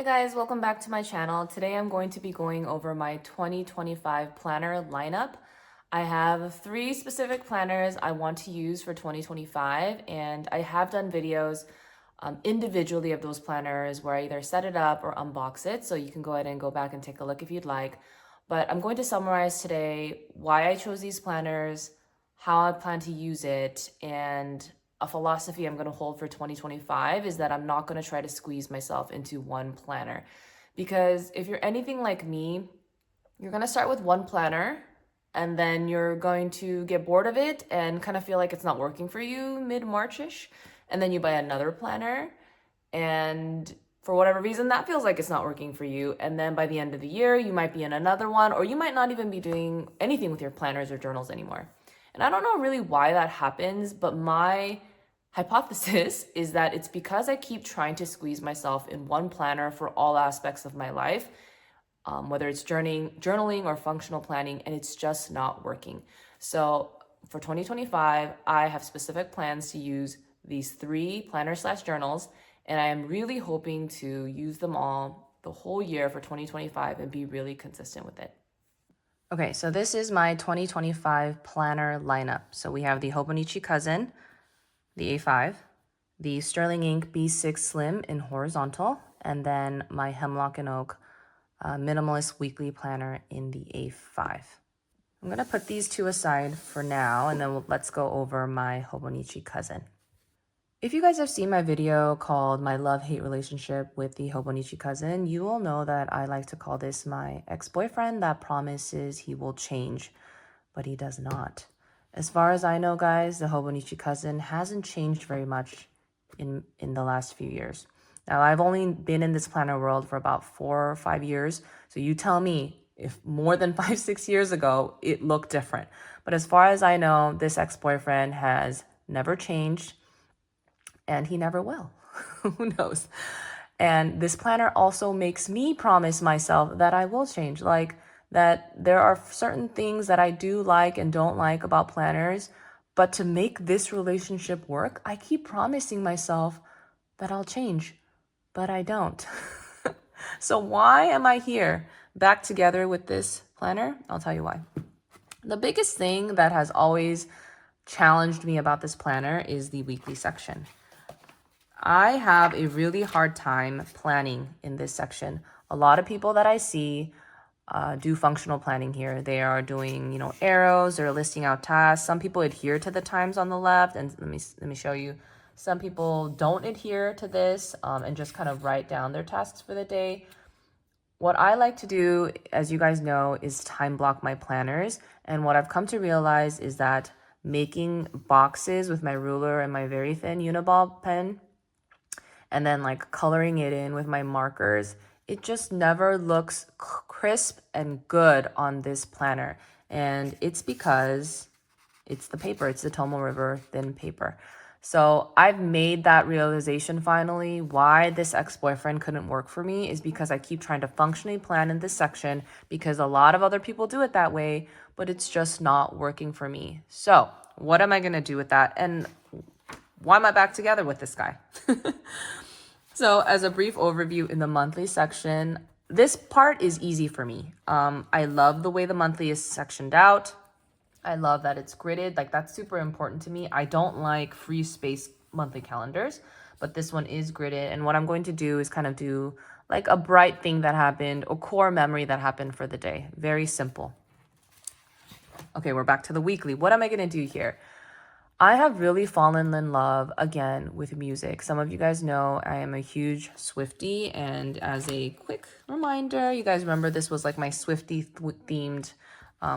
Hey guys, welcome back to my channel. Today I'm going to be going over my 2025 planner lineup. I have 3 specific planners I want to use for 2025, and I have done videos individually of those planners where I either set it up or unbox it, so you can go ahead and go back and take a look if you'd like. But I'm going to summarize today why I chose these planners, how I plan to use it, and a philosophy I'm going to hold for 2025 is that I'm not going to try to squeeze myself into one planner. Because if you're anything like me, you're going to start with one planner and then you're going to get bored of it and kind of feel like it's not working for you mid-March-ish. And then you buy another planner and for whatever reason, that feels like it's not working for you. And then by the end of the year, you might be in another one, or you might not even be doing anything with your planners or journals anymore. And I don't know really why that happens, but my hypothesis is that it's because I keep trying to squeeze myself in one planner for all aspects of my life, whether it's journaling or functional planning, and it's just not working. So for 2025, I have specific plans to use these 3 planner/journals, and I am really hoping to use them all the whole year for 2025 and be really consistent with it. Okay, so this is my 2025 planner lineup. So we have the Hobonichi Cousin, the A5, the Sterling Ink B6 Slim in horizontal, and then my Hemlock Oak Minimalist Weekly Planner in the A5. I'm going to put these 2 aside for now, and then let's go over my Hobonichi Cousin. If you guys have seen my video called My Love-Hate Relationship with the Hobonichi Cousin, you will know that I like to call this my ex-boyfriend that promises he will change, but he does not. As far as I know, guys, the Hobonichi Cousin hasn't changed very much in the last few years. Now, I've only been in this planner world for about 4 or 5 years, so you tell me if more than 5, 6 years ago, it looked different. But as far as I know, this ex-boyfriend has never changed, and he never will. Who knows? And this planner also makes me promise myself that I will change. Like that there are certain things that I do like and don't like about planners, but to make this relationship work, I keep promising myself that I'll change, but I don't. So why am I here back together with this planner? I'll tell you why. The biggest thing that has always challenged me about this planner is the weekly section. I have a really hard time planning in this section. A lot of people that I see do functional planning here. They are doing, arrows, they're listing out tasks. Some people adhere to the times on the left, and let me show you. Some people don't adhere to this and just kind of write down their tasks for the day. What I like to do, as you guys know, is time block my planners. And what I've come to realize is that making boxes with my ruler and my very thin Uniball pen, and then like coloring it in with my markers, it just never looks crisp and good on this planner. And it's because it's the paper, it's the Tomo River thin paper. So I've made that realization finally. Why this ex-boyfriend couldn't work for me is because I keep trying to functionally plan in this section because a lot of other people do it that way, but it's just not working for me. So what am I gonna do with that? And why am I back together with this guy? So as a brief overview in the monthly section, this part is easy for me. I love the way the monthly is sectioned out. I love that it's gridded. Like that's super important to me. I don't like free space monthly calendars, but this one is gridded. And what I'm going to do is kind of do like a bright thing that happened, a core memory that happened for the day. Very simple. Okay, we're back to the weekly. What am I going to do here? I have really fallen in love again with music. Some of you guys know I am a huge Swiftie, and as a quick reminder, you guys remember this was like my Swiftie themed,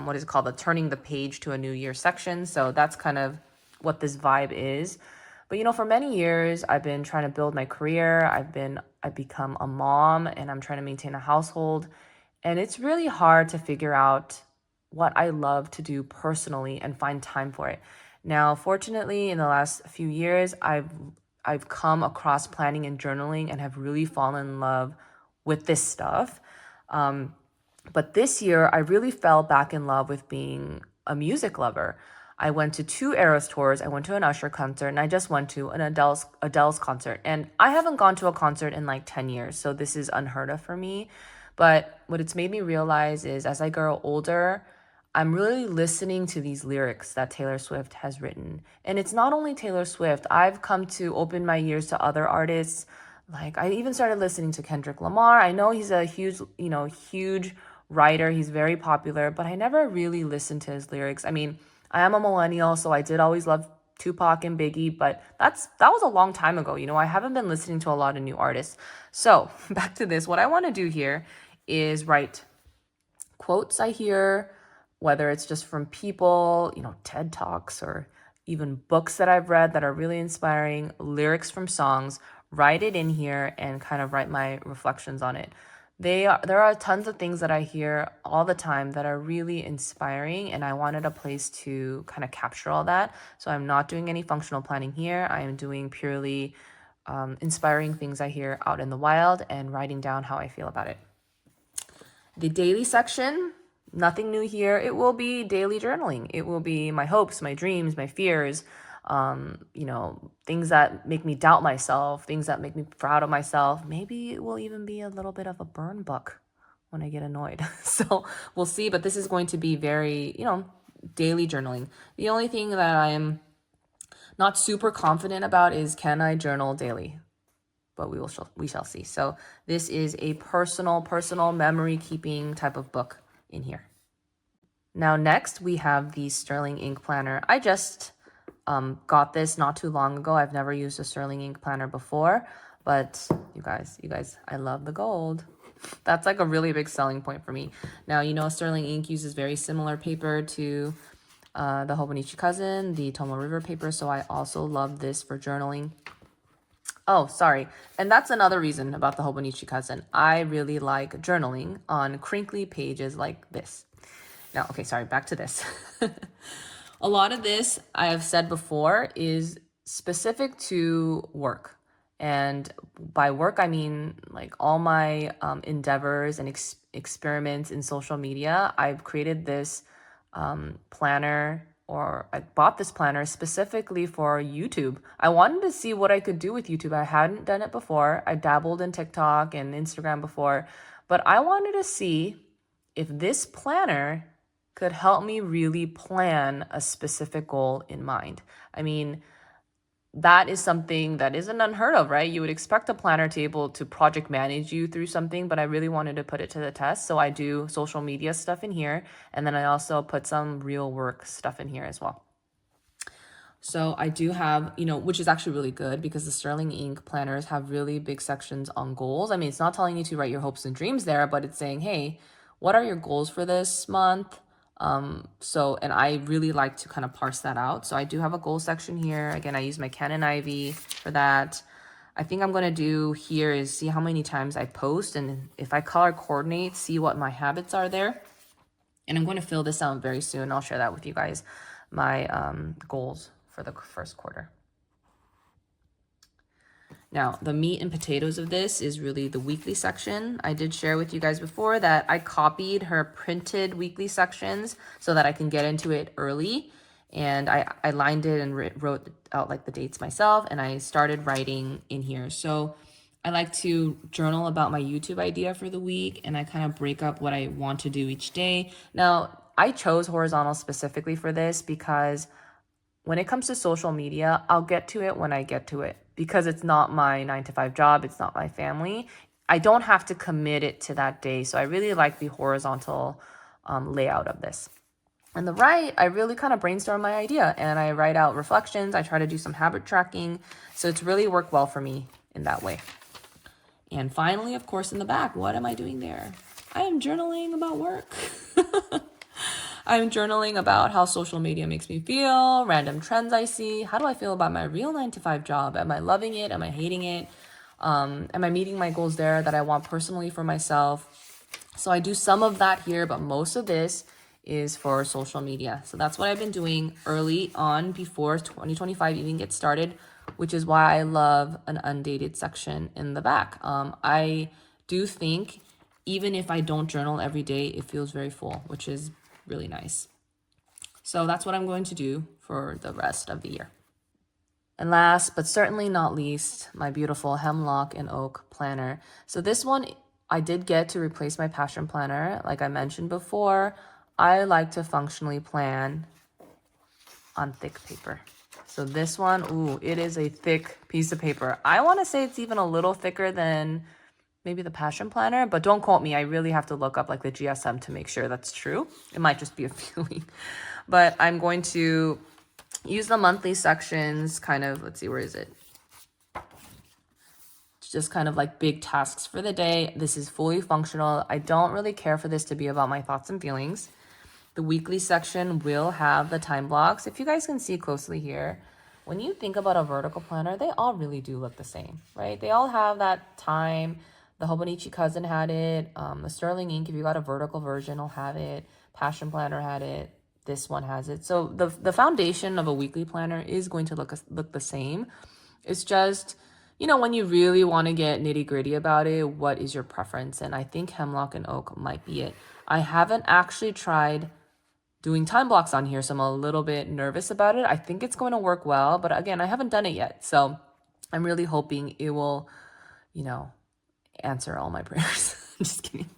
what is it called? The turning the page to a new year section. So that's kind of what this vibe is. But for many years, I've been trying to build my career. I've become a mom and I'm trying to maintain a household. And it's really hard to figure out what I love to do personally and find time for it. Now, fortunately, in the last few years, I've come across planning and journaling and have really fallen in love with this stuff. But this year, I really fell back in love with being a music lover. I went to 2 Eras tours. I went to an Usher concert, and I just went to an Adele's concert. And I haven't gone to a concert in like 10 years, so this is unheard of for me. But what it's made me realize is as I grow older, I'm really listening to these lyrics that Taylor Swift has written. And it's not only Taylor Swift. I've come to open my ears to other artists. Like I even started listening to Kendrick Lamar. I know he's a huge writer. He's very popular, but I never really listened to his lyrics. I mean, I am a millennial, so I did always love Tupac and Biggie, but that was a long time ago. I haven't been listening to a lot of new artists. So back to this. What I want to do here is write quotes I hear, whether it's just from people, TED Talks or even books that I've read that are really inspiring, lyrics from songs, write it in here and kind of write my reflections on it. There are tons of things that I hear all the time that are really inspiring, and I wanted a place to kind of capture all that. So I'm not doing any functional planning here. I am doing purely inspiring things I hear out in the wild and writing down how I feel about it. The daily section, nothing new here. It will be daily journaling. It will be my hopes, my dreams, my fears, things that make me doubt myself, things that make me proud of myself. Maybe it will even be a little bit of a burn book when I get annoyed. So we'll see, but this is going to be very, daily journaling. The only thing that I am not super confident about is, can I journal daily? But we shall see. So this is a personal memory keeping type of book in here. Now next we have the Sterling Ink Planner. I just got this not too long ago. I've never used a Sterling Ink Planner before, but you guys, I love the gold. That's like a really big selling point for me. Now, Sterling Ink uses very similar paper to the Hobonichi Cousin, the Tomoe River paper, so I also love this for journaling. Oh, sorry. And that's another reason about the Hobonichi Cousin. I really like journaling on crinkly pages like this. Now, okay, sorry, back to this. A lot of this, I have said before, is specific to work. And by work, I mean like all my endeavors and experiments in social media. I've created this planner, or I bought this planner specifically for YouTube. I wanted to see what I could do with YouTube. I hadn't done it before. I dabbled in TikTok and Instagram before, but I wanted to see if this planner could help me really plan a specific goal in mind. I mean, that is something that isn't unheard of, right? You would expect a planner to be able to project manage you through something, but I really wanted to put it to the test. So I do social media stuff in here, and then I also put some real work stuff in here as well. So I do have, which is actually really good because the Sterling Ink planners have really big sections on goals. I mean, it's not telling you to write your hopes and dreams there, but it's saying, hey, what are your goals for this month? And I really like to kind of parse that out. So I do have a goal section here. Again, I use my Canon Ivy for that. I think I'm going to do here is see how many times I post, and if I color coordinate, see what my habits are there. And I'm going to fill this out very soon. I'll share that with you guys, my goals for the first quarter. Now, the meat and potatoes of this is really the weekly section. I did share with you guys before that I copied her printed weekly sections so that I can get into it early. And I lined it and wrote out like the dates myself, and I started writing in here. So I like to journal about my YouTube idea for the week, and I kind of break up what I want to do each day. Now, I chose horizontal specifically for this because when it comes to social media, I'll get to it when I get to it because it's not my 9-to-5 job. It's not my family. I don't have to commit it to that day. So I really like the horizontal layout of this. On the right, I really kind of brainstorm my idea and I write out reflections. I try to do some habit tracking. So it's really worked well for me in that way. And finally, of course, in the back, what am I doing there? I am journaling about work. I'm journaling about how social media makes me feel, random trends I see. How do I feel about my real 9-to-5 job? Am I loving it? Am I hating it? Am I meeting my goals there that I want personally for myself? So I do some of that here, but most of this is for social media. So that's what I've been doing early on before 2025 even gets started, which is why I love an undated section in the back. I do think even if I don't journal every day, it feels very full, which is really nice. So that's what I'm going to do for the rest of the year. And last but certainly not least, my beautiful Hemlock and Oak Planner. So this one I did get to replace my Passion Planner. Like I mentioned before, I like to functionally plan on thick paper. So this one, ooh, it is a thick piece of paper. I want to say it's even a little thicker than maybe the Passion Planner, but don't quote me. I really have to look up like the GSM to make sure that's true. It might just be a feeling. But I'm going to use the monthly sections, kind of, let's see, where is it? It's just kind of like big tasks for the day. This is fully functional. I don't really care for this to be about my thoughts and feelings. The weekly section will have the time blocks. If you guys can see closely here, when you think about a vertical planner, they all really do look the same, right? They all have that time. The Hobonichi Cousin had it. The Sterling Ink, if you got a vertical version, will have it. Passion Planner had it. This one has it. So the foundation of a weekly planner is going to look the same. It's just, you know, when you really want to get nitty gritty about it, what is your preference? And I think Hemlock and Oak might be it. I haven't actually tried doing time blocks on here, so I'm a little bit nervous about it. I think it's going to work well, but again, I haven't done it yet. So I'm really hoping it will, you know, answer all my prayers. I'm just kidding.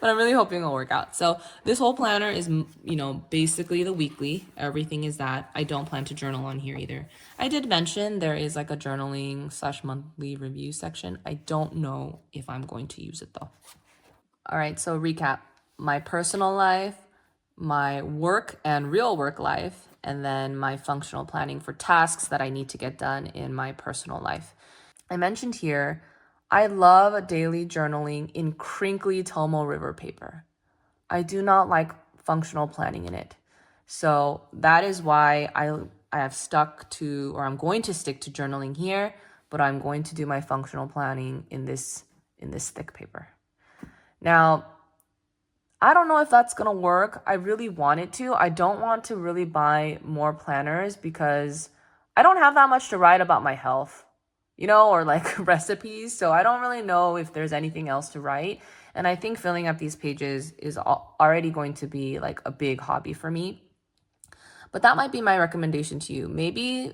But I'm really hoping it'll work out. So this whole planner is, you know, basically the weekly. Everything is that. I don't plan to journal on here either. I did mention there is like a journaling / monthly review section. I don't know if I'm going to use it though. All right, so recap. My personal life, my work and real work life, and then my functional planning for tasks that I need to get done in my personal life. I mentioned here, I love daily journaling in crinkly Tomo River paper. I do not like functional planning in it. So that is why I have stuck to, or I'm going to stick to journaling here, but I'm going to do my functional planning in this thick paper. Now, I don't know if that's going to work. I really want it to. I don't want to really buy more planners because I don't have that much to write about my health, you know, or like recipes. So I don't really know if there's anything else to write. And I think filling up these pages is already going to be like a big hobby for me. But that might be my recommendation to you. Maybe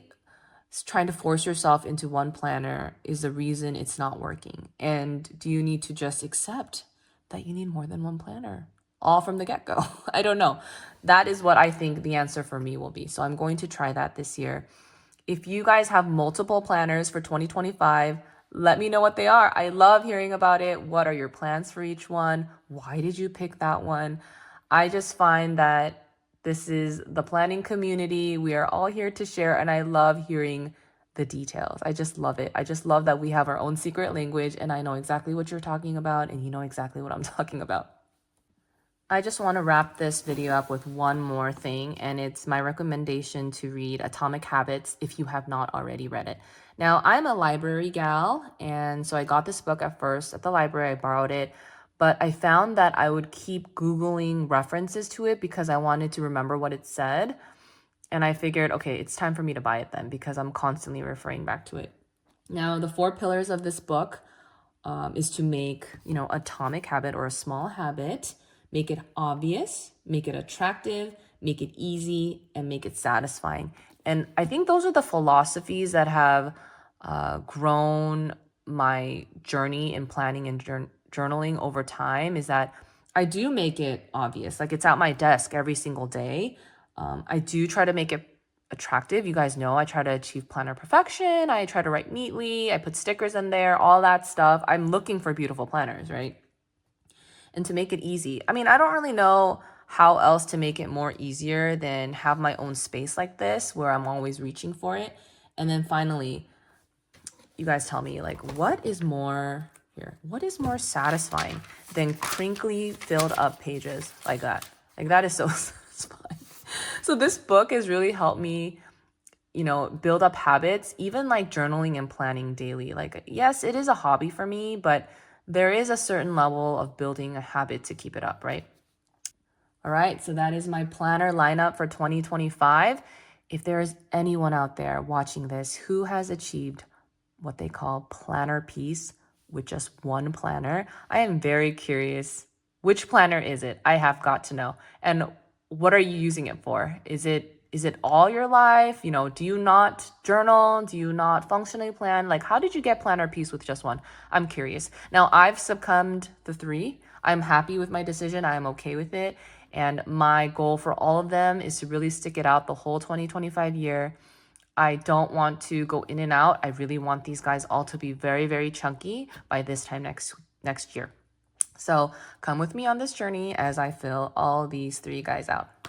trying to force yourself into one planner is the reason it's not working. And do you need to just accept that you need more than one planner? All from the get-go. I don't know. That is what I think the answer for me will be. So I'm going to try that this year. If you guys have multiple planners for 2025, let me know what they are. I love hearing about it. What are your plans for each one? Why did you pick that one? I just find that this is the planning community. We are all here to share, and I love hearing the details. I just love it. I just love that we have our own secret language, and I know exactly what you're talking about, and you know exactly what I'm talking about. I just want to wrap this video up with one more thing, and it's my recommendation to read Atomic Habits if you have not already read it. Now, I'm a library gal, and so I got this book at first at the library. I borrowed it, but I found that I would keep Googling references to it because I wanted to remember what it said. And I figured, okay, it's time for me to buy it then because I'm constantly referring back to it. Now, the 4 pillars of this book is to make, you know, atomic habit or a small habit. Make it obvious, make it attractive, make it easy, and make it satisfying. And I think those are the philosophies that have grown my journey in planning and journaling over time, is that I do make it obvious. Like, it's at my desk every single day. I do try to make it attractive. You guys know I try to achieve planner perfection. I try to write neatly. I put stickers in there, all that stuff. I'm looking for beautiful planners, right? And to make it easy. I mean, I don't really know how else to make it more easier than have my own space like this where I'm always reaching for it. And then finally, you guys tell me, like, what is more satisfying than crinkly filled up pages like that? Like, that is so satisfying. So this book has really helped me, you know, build up habits, even like journaling and planning daily. Like, yes, it is a hobby for me, but there is a certain level of building a habit to keep it up, right? All right, so that is my planner lineup for 2025. If there is anyone out there watching this who has achieved what they call planner peace with just one planner, I am very curious. Which planner is it? I have got to know. And what are you using it for? Is it all your life? You know, do you not journal? Do you not functionally plan? Like, how did you get planner piece with just one? I'm curious. Now, I've succumbed the three. I'm happy with my decision. I am okay with it. And my goal for all of them is to really stick it out the whole 2025 year. I don't want to go in and out. I really want these guys all to be very, very chunky by this time next year. So come with me on this journey as I fill all these three guys out.